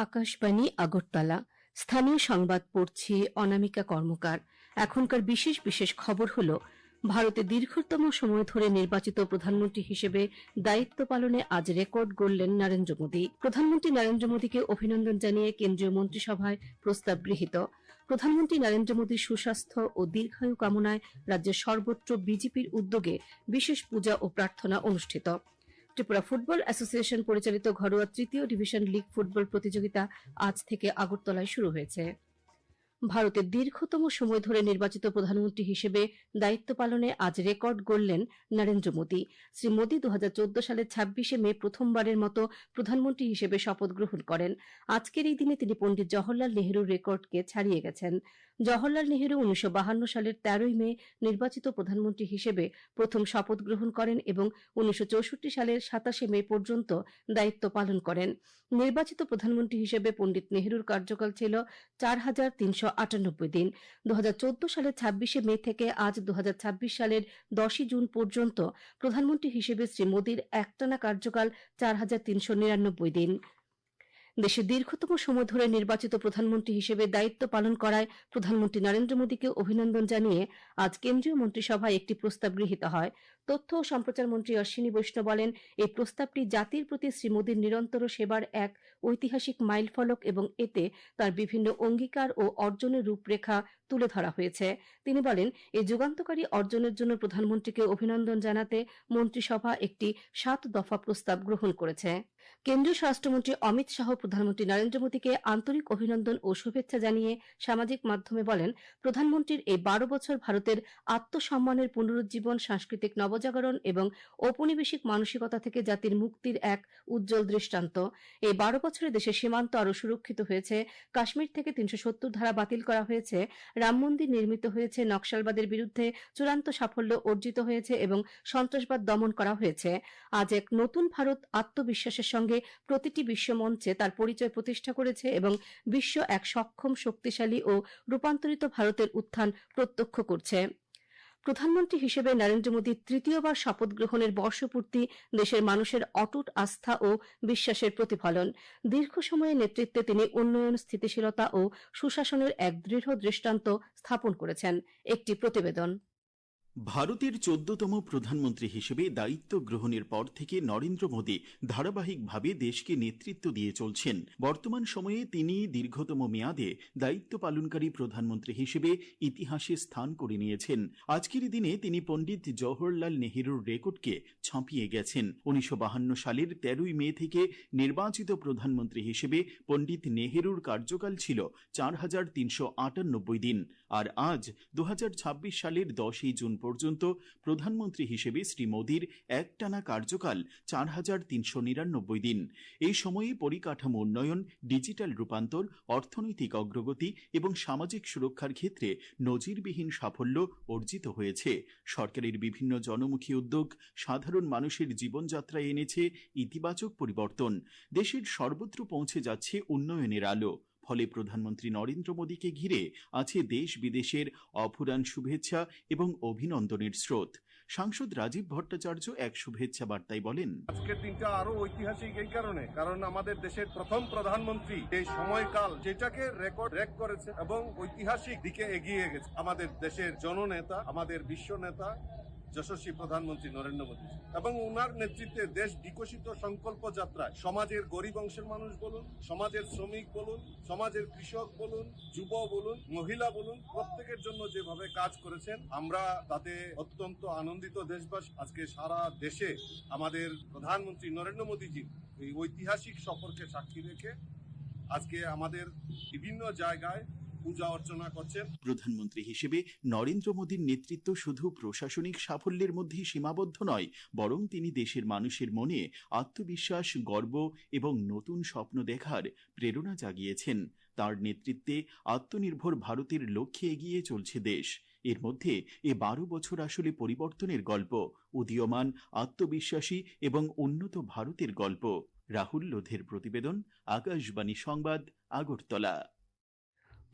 আকাশবাণী আগরতলা। স্থানীয় সংবাদ পড়ছি অনামিকা কর্মকার। এখনকার বিশেষ বিশেষ খবর হল, ভারতে দীর্ঘতম সময় ধরে নির্বাচিত প্রধানমন্ত্রী হিসেবে দায়িত্ব পালনে আজ রেকর্ড গড়লেন নরেন্দ্র মোদী। প্রধানমন্ত্রী নরেন্দ্র মোদীকে অভিনন্দন জানিয়ে কেন্দ্রীয় মন্ত্রিসভায় প্রস্তাব গৃহীত। প্রধানমন্ত্রী নরেন্দ্র মোদীর সুস্বাস্থ্য ও দীর্ঘায়ু কামনায় রাজ্যের সর্বত্র বিজেপির উদ্যোগে বিশেষ পূজা ও প্রার্থনা অনুষ্ঠিত। ত্রিপুরা ফুটবল অ্যাসোসিয়েশন পরিচালিত ঘরোয়া তৃতীয় ডিভিশন লীগ ফুটবল প্রতিযোগিতা আজ থেকে আগরতলায় শুরু হয়েছে। ভারতের দীর্ঘতম সময় ধরে নির্বাচিত প্রধানমন্ত্রী হিসেবে দায়িত্ব পালনে আজ রেকর্ড গড়লেন নরেন্দ্র মোদী। শ্রী মোদী 2014 সালের 26শে মে প্রথমবারের মতো প্রধানমন্ত্রী হিসেবে শপথ গ্রহণ করেন। আজকের এই দিনে তিনি পণ্ডিত জওহরলাল নেহরুর রেকর্ডকে ছাড়িয়ে গেছেন। জওহরলাল নেহরু 1952 সালের 13ই মে নির্বাচিত প্রধানমন্ত্রী হিসেবে প্রথম শপথ গ্রহণ করেন এবং 1964 সালের 27শে মে পর্যন্ত দায়িত্ব পালন করেন। নির্বাচিত প্রধানমন্ত্রী হিসেবে পণ্ডিত নেহরুর কার্যকাল ছিল 4398 দিন। 2014 সালের 26শে মে থেকে আজ 2026 সালের 10ই জুন পর্যন্ত প্রধানমন্ত্রী হিসেবে শ্রী মোদীর একটানা কার্যকাল 4399 দিন। দেশে দীর্ঘতম সময় ধরে নির্বাচিত প্রধানমন্ত্রী হিসেবে দায়িত্ব পালন করায় প্রধানমন্ত্রী নরেন্দ্র মোদীকে অভিনন্দন জানিয়ে আজ কেন্দ্রীয় মন্ত্রিসভায় একটি প্রস্তাব গৃহীত হয়। তথ্য ও সম্প্রচার মন্ত্রী অশ্বিনী বৈষ্ণব বলেন, এই প্রস্তাবটি জাতির প্রতি শ্রী মোদীর নিরন্তর সেবার এক ঐতিহাসিক মাইলফলক এবং এতে তার বিভিন্ন অঙ্গীকার ও অর্জনের রূপরেখা তুলে ধরা হয়েছে। তিনি বলেন, এই যুগান্তকারী অর্জনের জন্য প্রধানমন্ত্রীকে অভিনন্দন জানাতে মন্ত্রিসভা একটি 7 দফা প্রস্তাব গ্রহণ করেছে। কেন্দ্রীয় স্বরাষ্ট্রমন্ত্রী অমিত শাহ প্রধানমন্ত্রী নরেন্দ্র মোদীকে আন্তরিক অভিনন্দন ও শুভেচ্ছা জানিয়ে সামাজিক মাধ্যমে বলেন, প্রধানমন্ত্রীর এই 12 বছর ভারতের আত্মসম্মানের পুনরুজ্জীবন, সাংস্কৃতিক নবজাগরণ এবং ঔপনিবেশিক মানসিকতা থেকে জাতির মুক্তির এক উজ্জ্বল দৃষ্টান্ত। এই 12 বছরে দেশের সীমান্ত আরও সুরক্ষিত হয়েছে, কাশ্মীর থেকে 370 ধারা বাতিল করা হয়েছে, রাম মন্দির নির্মিত হয়েছে, নকশালবাদের বিরুদ্ধে চূড়ান্ত সাফল্য অর্জিত হয়েছে এবং সন্ত্রাসবাদ দমন করা হয়েছে। আজ এক নতুন ভারত আত্মবিশ্বাসের সঙ্গে প্রতিটি বিশ্বমঞ্চে তার পরিচয় প্রতিষ্ঠা করেছে এবং বিশ্ব এক সক্ষম, শক্তিশালী ও রূপান্তরিত ভারতের উত্থান প্রত্যক্ষ করছে। প্রধানমন্ত্রী হিসেবে নরেন্দ্র মোদীর তৃতীয়বার শপথ গ্রহণের বর্ষপূর্তি দেশের মানুষের অটুট আস্থা ও বিশ্বাসের প্রতিফলন। দীর্ঘ সময়ের নেতৃত্বে তিনি উন্নয়ন, স্থিতিশীলতা ও সুশাসনের এক দৃঢ় দৃষ্টান্ত স্থাপন করেছেন। একটি প্রতিবেদন। ভারতের 14তম প্রধানমন্ত্রী হিসেবে দায়িত্ব গ্রহণের পর থেকে নরেন্দ্র মোদী ধারাবাহিকভাবে দেশকে নেতৃত্ব দিয়ে চলছেন। বর্তমান সময়ে তিনি দীর্ঘতম মেয়াদে দায়িত্ব পালনকারী প্রধানমন্ত্রী হিসেবে ইতিহাসে স্থান করে নিয়েছেন। আজকের দিনে তিনি পণ্ডিত জওহরলাল নেহরুর রেকর্ডকে ছাপিয়ে গেছেন। 1952 সালের 13ই মে থেকে নির্বাচিত প্রধানমন্ত্রী হিসেবে পণ্ডিত নেহরুর কার্যকাল ছিল 4398 দিন, আর আজ 2026 সালের 10ই জুন পর্যন্ত প্রধানমন্ত্রী হিসেবে শ্রী মোদীর একটানা কার্যকাল 4399 দিন। এই সময়ে পরিকাঠামো উন্নয়ন, ডিজিটাল রূপান্তর, অর্থনৈতিক অগ্রগতি এবং সামাজিক সুরক্ষার ক্ষেত্রে নজিরবিহীন সাফল্য অর্জিত হয়েছে। সরকারের বিভিন্ন জনমুখী উদ্যোগ সাধারণ মানুষের জীবনযাত্রায় এনেছে ইতিবাচক পরিবর্তন। দেশের সর্বত্র পৌঁছে যাচ্ছে উন্নয়নের আলো। ফলে প্রধানমন্ত্রী নরেন্দ্র মোদীকে ঘিরে আছে দেশ বিদেশের অফুরান শুভেচ্ছা এবং অভিনন্দনের স্রোত। সাংসদ রাজীব ভট্টাচার্য এক শুভেচ্ছা বার্তায় বলেন, আজকের দিনটা আরো ঐতিহাসিক এই কারণে, কারণ আমাদের দেশের প্রথম প্রধানমন্ত্রী এই সময়কাল যেটাকে রেকর্ড করেছে এবং ঐতিহাসিক দিকে এগিয়ে গেছে। আমাদের দেশের জননেতা, আমাদের বিশ্ব নেতা যশস্বী প্রধানমন্ত্রী নরেন্দ্র মোদী এবং ওনার নেতৃত্বে দেশ বিকশিত সংকল্প যাত্রায় সমাজের গরিব অংশের মানুষ বলুন, সমাজের শ্রমিক বলুন, সমাজের কৃষক বলুন, যুব বলুন, মহিলা বলুন, প্রত্যেকের জন্য যেভাবে কাজ করেছেন আমরা তাতে অত্যন্ত আনন্দিত দেশবাসী। আজকে সারা দেশে আমাদের প্রধানমন্ত্রী নরেন্দ্র মোদীজির এই ঐতিহাসিক সফরকে সাক্ষী রেখে আজকে আমাদের বিভিন্ন জায়গায় পূজা অর্চনা করছেন। প্রধানমন্ত্রী হিসেবে নরেন্দ্র মোদীর নেতৃত্ব শুধু প্রশাসনিক সাফল্যের মধ্যেই সীমাবদ্ধ নয়, বরং তিনি দেশের মানুষের মনে আত্মবিশ্বাস, গর্ব এবং নতুন স্বপ্ন দেখার প্রেরণা জাগিয়েছেন। তার নেতৃত্বে আত্মনির্ভর ভারতের লক্ষ্যে এগিয়ে চলছে দেশ। এর মধ্যে এ 12 বছর আসলে পরিবর্তনের গল্প, উদীয়মান, আত্মবিশ্বাসী এবং উন্নত ভারতের গল্প। রাহুল লোধের প্রতিবেদন, আকাশবাণী সংবাদ, আগরতলা।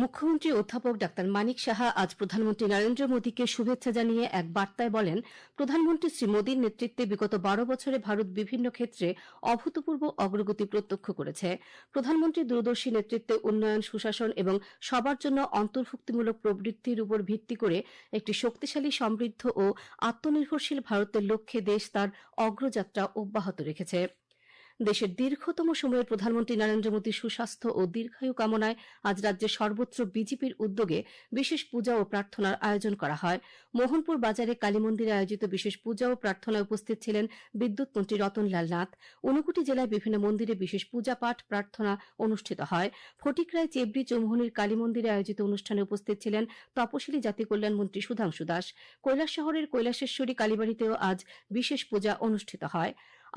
মুখ্যমন্ত্রী অধ্যাপক ডাক্তার মানিক সাহা আজ প্রধানমন্ত্রী নরেন্দ্র মোদীকে শুভেচ্ছা জানিয়ে এক বার্তায় বলেন, প্রধানমন্ত্রী শ্রী মোদীর নেতৃত্বে বিগত ১২ বছরে ভারত বিভিন্ন ক্ষেত্রে অভূতপূর্ব অগ্রগতি প্রত্যক্ষ করেছে। প্রধানমন্ত্রী দূরদর্শী নেতৃত্বে উন্নয়ন, সুশাসন এবং সবার জন্য অন্তর্ভুক্তিমূলক প্রবৃত্তির উপর ভিত্তি করে একটি শক্তিশালী, সমৃদ্ধ ও আত্মনির্ভরশীল ভারতের লক্ষ্যে দেশ তার অগ্রযাত্রা অব্যাহত রেখেছে। দেশের দীর্ঘতম সময়ের প্রধানমন্ত্রী নরেন্দ্র মোদীর সুস্বাস্থ্য ও দীর্ঘায়ু কামনায় আজ রাজ্যের সর্বত্র বিজেপির উদ্যোগে বিশেষ পূজা ও প্রার্থনার আয়োজন করা হয়। মোহনপুর বাজারে কালী মন্দিরে আয়োজিত বিশেষ পূজা ও প্রার্থনায় উপস্থিত ছিলেন বিদ্যুৎ মন্ত্রী রতনলাল নাথ। ঊনকোটি জেলায় বিভিন্ন মন্দিরে বিশেষ পূজা পাঠ প্রার্থনা অনুষ্ঠিত হয়। ফটিকরায় চেবড়ি চৌমুহনীর কালী মন্দিরে আয়োজিত অনুষ্ঠানে উপস্থিত ছিলেন তপশিলি জাতি কল্যাণ মন্ত্রী সুধাংশু দাস। কৈলাসশহরের কৈলাসেশ্বরী কালীবাড়িতেও আজ বিশেষ পূজা অনুষ্ঠিত হয়।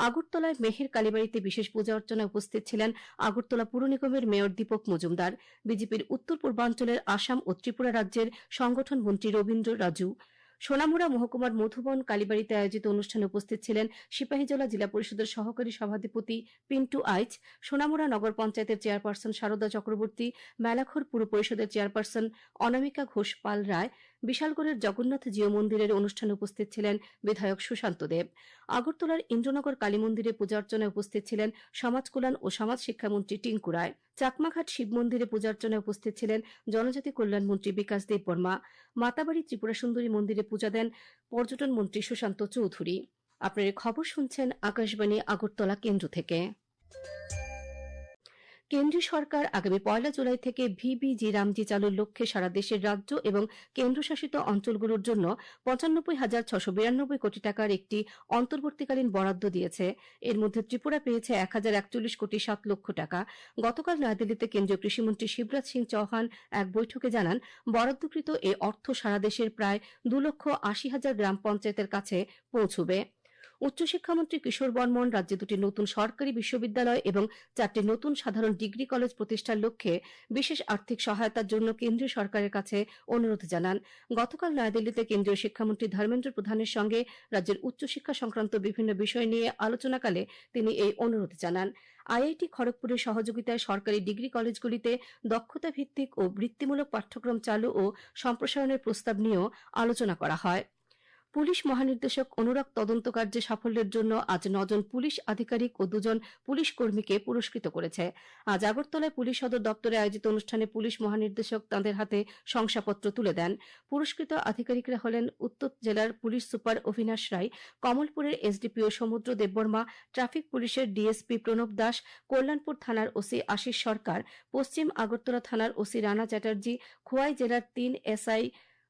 আগরতলায় মেহের কালীবাড়িতে বিশেষ পূজা অর্চনায় উপস্থিত ছিলেন আগরতলা পুর নিগমের মেয়র দীপক মজুমদার। বিজেপির উত্তর পূর্বাঞ্চলের আসাম ও ত্রিপুরা রাজ্যের সংগঠন মন্ত্রী রবীন্দ্র রাজু। সোনামুড়া মহকুমার মধুবন কালীবাড়িতে আয়োজিত অনুষ্ঠানে উপস্থিত ছিলেন সিপাহীজলা জেলা পরিষদের সহকারী সভাধিপতি পিন্টু আইচ, সোনামুড়া নগর পঞ্চায়েতের চেয়ারপারসন শারদা চক্রবর্তী, মেলাঘর পুর পরিষদের চেয়ারপারসন অনামিকা ঘোষ পাল রায়। বিশালগড়ের জগন্নাথ জিও মন্দিরের অনুষ্ঠানে উপস্থিত ছিলেন বিধায়ক সুশান্ত দেব। আগরতলার ইন্দ্রনগর কালী মন্দিরে পূজা অর্চনায় উপস্থিত ছিলেন সমাজ কল্যাণ ও সমাজ শিক্ষামন্ত্রী টিঙ্কু রায়। চাকমাঘাট শিব মন্দিরে পূজা অর্চনায় উপস্থিত ছিলেন জনজাতি কল্যাণ মন্ত্রী বিকাশ দেববর্মা। মাতাবাড়ি ত্রিপুরা সুন্দরী মন্দিরে পূজা দেন পর্যটন মন্ত্রী সুশান্ত চৌধুরী। আপনারা খবর শুনছেন আকাশবাণী আগরতলা কেন্দ্র থেকে। কেন্দ্রীয় সরকার আগামী ১ জুলাই থেকে ভিবিজি রামজি চালুর লক্ষ্যে সারা দেশের রাজ্য এবং কেন্দ্রশাসিত অঞ্চলগুলোর জন্য ৯৫,৬৯২ কোটি টাকার একটি অন্তর্বর্তীকালীন বরাদ্দ দিয়েছে। এর মধ্যে ত্রিপুরা পেয়েছে ১,০৪১ কোটি ৭ লক্ষ টাকা। গতকাল নয়াদিল্লিতে কেন্দ্রীয় কৃষিমন্ত্রী শিবরাজ সিং চৌহান এক বৈঠকে জানান, বরাদ্দকৃত এই অর্থ সারা দেশের প্রায় ২,৮০,০০০ গ্রাম পঞ্চায়েতের কাছে পৌঁছবে। উচ্চশিক্ষামন্ত্রী কিশোর বর্মন রাজ্যে দুটি নতুন সরকারি বিশ্ববিদ্যালয় এবং ৪টি নতুন সাধারণ ডিগ্রি কলেজ প্রতিষ্ঠার লক্ষ্যে বিশেষ আর্থিক সহায়তার জন্য কেন্দ্রীয় সরকারের কাছে অনুরোধ জানান। গতকাল নয়াদিল্লিতে কেন্দ্রীয় শিক্ষামন্ত্রী ধর্মেন্দ্র প্রধানের সঙ্গে রাজ্যের উচ্চশিক্ষা সংক্রান্ত বিভিন্ন বিষয় নিয়ে আলোচনাকালে তিনি এই অনুরোধ জানান। আইআইটি খড়গপুরের সহযোগিতায় সরকারি ডিগ্রি কলেজগুলিতে দক্ষতা ভিত্তিক ও বৃত্তিমূলক পাঠ্যক্রম চালু ও সম্প্রসারণের প্রস্তাব নিয়েও আলোচনা করা হয়। পুলিশ মহানির্দেশক অনুরাগ তদন্ত কার্যে সাফল্যের জন্য আজ ৯ জন পুলিশ আধিকারিক ও ২ জন পুলিশ কর্মীকে পুরস্কৃত করেছে। আজ আগরতলায় পুলিশ সদর দপ্তরে আয়োজিত অনুষ্ঠানে পুলিশ মহানির্দেশক তাঁদের হাতে শংসাপত্র তুলে দেন। পুরস্কৃত আধিকারিকরা হলেন উত্তর জেলার পুলিশ সুপার অভিনাশ রায়, কমলপুরের এসডিপিও সমুদ্র দেববর্মা, ট্রাফিক পুলিশের ডিএসপি প্রণব দাস, কল্যাণপুর থানার ওসি আশিস সরকার, পশ্চিম আগরতলা থানার ওসি রানা চ্যাটার্জি, খোয়াই জেলার ৩ এসআই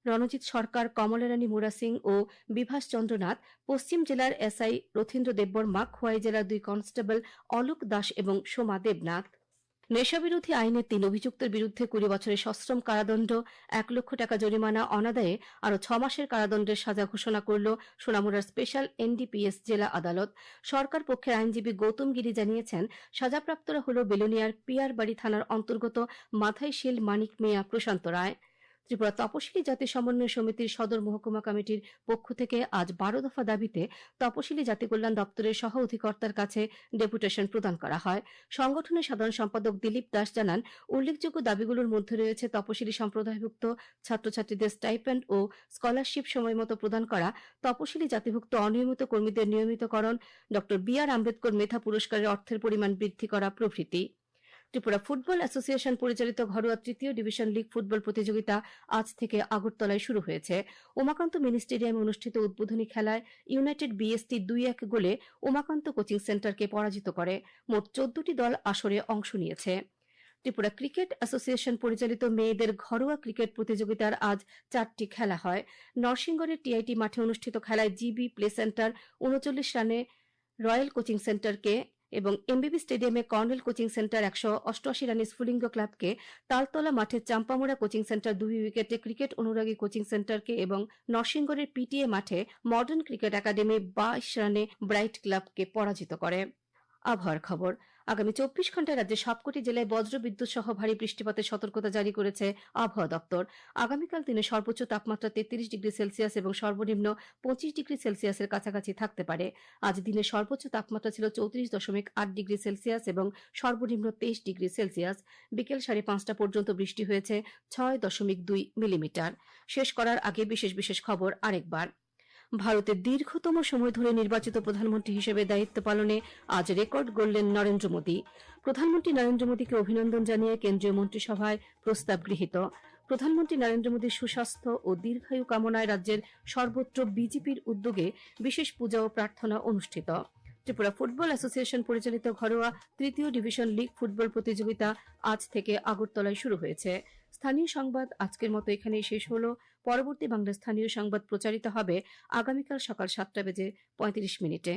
রণজিৎ সরকার, কমলারানী মুরা সিং ও বিভাস চন্দ্রনাথ, পশ্চিম জেলার এসআই রথীন্দ্র দেববর্মা, খোয়াই জেলার ২ কনস্টেবল অলোক দাস এবং সোমা দেবনাথ। নেশাবিরোধী আইনে ৩ অভিযুক্তের বিরুদ্ধে ২০ বছরের সশ্রম কারাদণ্ড, ১ লক্ষ টাকা জরিমানা, অনাদায়ে আরও ৬ মাসের কারাদণ্ডের সাজা ঘোষণা করল সোনামুড়ার স্পেশাল এনডিপিএস জেলা আদালত। সরকার পক্ষের আইনজীবী গৌতম গিরি জানিয়েছেন, সাজাপ্রাপ্তরা হল বেলোনিয়ার পিয়ারবাড়ি থানার অন্তর্গত মাথাইশিল, মানিক মিয়া, প্রশান্ত রায়। ত্রিপুরা তপশিলি জাতি সমন্বয় সমিতির সদর মহকুমা কমিটির পক্ষ থেকে আজ ১২ দফা দাবিতে তপশিলি জাতি কল্যাণ দপ্তরের সহ অধিকর্তার কাছে ডেপুটেশন প্রদান করা হয়। সংগঠনের সাধারণ সম্পাদক দিলীপ দাস জানান, উল্লেখযোগ্য দাবিগুলোর মধ্যে রয়েছে তপশিলি সম্প্রদায়ভুক্ত ছাত্রছাত্রীদের স্টাইপেন্ড ও স্কলারশিপ সময়মতো প্রদান করা, তপশিলি জাতিভুক্ত অনিয়মিত কর্মীদের নিয়মিতকরণ, ড বি আর আম্বেদকর মেধা পুরস্কারের অর্থের পরিমাণ বৃদ্ধি করা প্রভৃতি। ত্রিপুরা ফুটবল অ্যাসোসিয়েশন পরিচালিত ঘরোয়া ৩য় ডিভিশন লীগ ফুটবল প্রতিযোগিতা আজ থেকে আগরতলায় শুরু হয়েছে। উমাকান্ত মিনি স্টেডিয়ামে অনুষ্ঠিত উদ্বোধনী খেলায় ইউনাইটেড বিএসটি ২-১ গোলে উমাকান্ত কোচিং সেন্টারকে পরাজিত করে। মোট ১৪টি দল আসরে অংশ নিয়েছে। ত্রিপুরা ক্রিকেট অ্যাসোসিয়েশন পরিচালিত মেয়েদের ঘরোয়া ক্রিকেট প্রতিযোগিতার আজ ৪টি খেলা হয়। নরসিংগড়ের টিআইটি মাঠে অনুষ্ঠিত খেলায় জিবি প্লে সেন্টার ৩৯ রানে রয়্যাল কোচিং সেন্টারকে এবং এমবিবি স্টেডিয়ামে কর্নেল কোচিং সেন্টার ১৮৮ রানে স্ফুলিঙ্গ ক্লাবকে, তালতলা মাঠে চাম্পামুড়া কোচিং সেন্টার ২ উইকেটে ক্রিকেট অনুরাগী কোচিং সেন্টারকে এবং নরসিংগড়ের পিটিএ মাঠে মডার্ন ক্রিকেট একাডেমি ২২ রানে ব্রাইট ক্লাবকে পরাজিত করে। আবহাওয়ার খবর। আগামী 24 ঘন্টায় রাজ্যের সবকটি জেলায় বজ্র বিদ্যুৎ সহ ভারী বৃষ্টিপাতের সতর্কতা জারি করেছে আবহাওয়া দপ্তর। আগামীকাল দিনে সর্বোচ্চ তাপমাত্রা 33 ডিগ্রি সেলসিয়াস এবং সর্বনিম্ন 25 ডিগ্রি সেলসিয়াসের কাছাকাছি থাকতে পারে। আজ দিনের সর্বোচ্চ তাপমাত্রা ছিল 34.8 ডিগ্রি সেলসিয়াস এবং সর্বনিম্ন 23 ডিগ্রি সেলসিয়াস। বিকেল 5:30 পর্যন্ত বৃষ্টি হয়েছে 6.2 মিলিমিটার। শেষ করার আগে বিশেষ খবর আরেকবার। ভারতের দীর্ঘতম সময় ধরে নির্বাচিত প্রধানমন্ত্রী হিসেবে দায়িত্ব পালনে আজ রেকর্ড গড়লেন নরেন্দ্র মোদী। প্রধানমন্ত্রী নরেন্দ্র মোদীকে অভিনন্দন জানিয়ে কেন্দ্রীয় মন্ত্রিসভায় প্রস্তাব গৃহীত। প্রধানমন্ত্রী নরেন্দ্র মোদীর সুস্বাস্থ্য ও দীর্ঘায়ু কামনায় রাজ্যের সর্বত্র বিজেপির উদ্যোগে বিশেষ পূজা ও প্রার্থনা অনুষ্ঠিত। ত্রিপুরা ফুটবল অ্যাসোসিয়েশন পরিচালিত ঘরোয়া তৃতীয় ডিভিশন লীগ ফুটবল প্রতিযোগিতা আজ থেকে আগরতলায় শুরু হয়েছে। স্থানীয় সংবাদ আজকের মতো এখানেই শেষ হলো। পরবর্তী বাংলা স্থানীয় সংবাদ প্রচারিত হবে আগামীকাল সকাল 7:35 মিনিটে।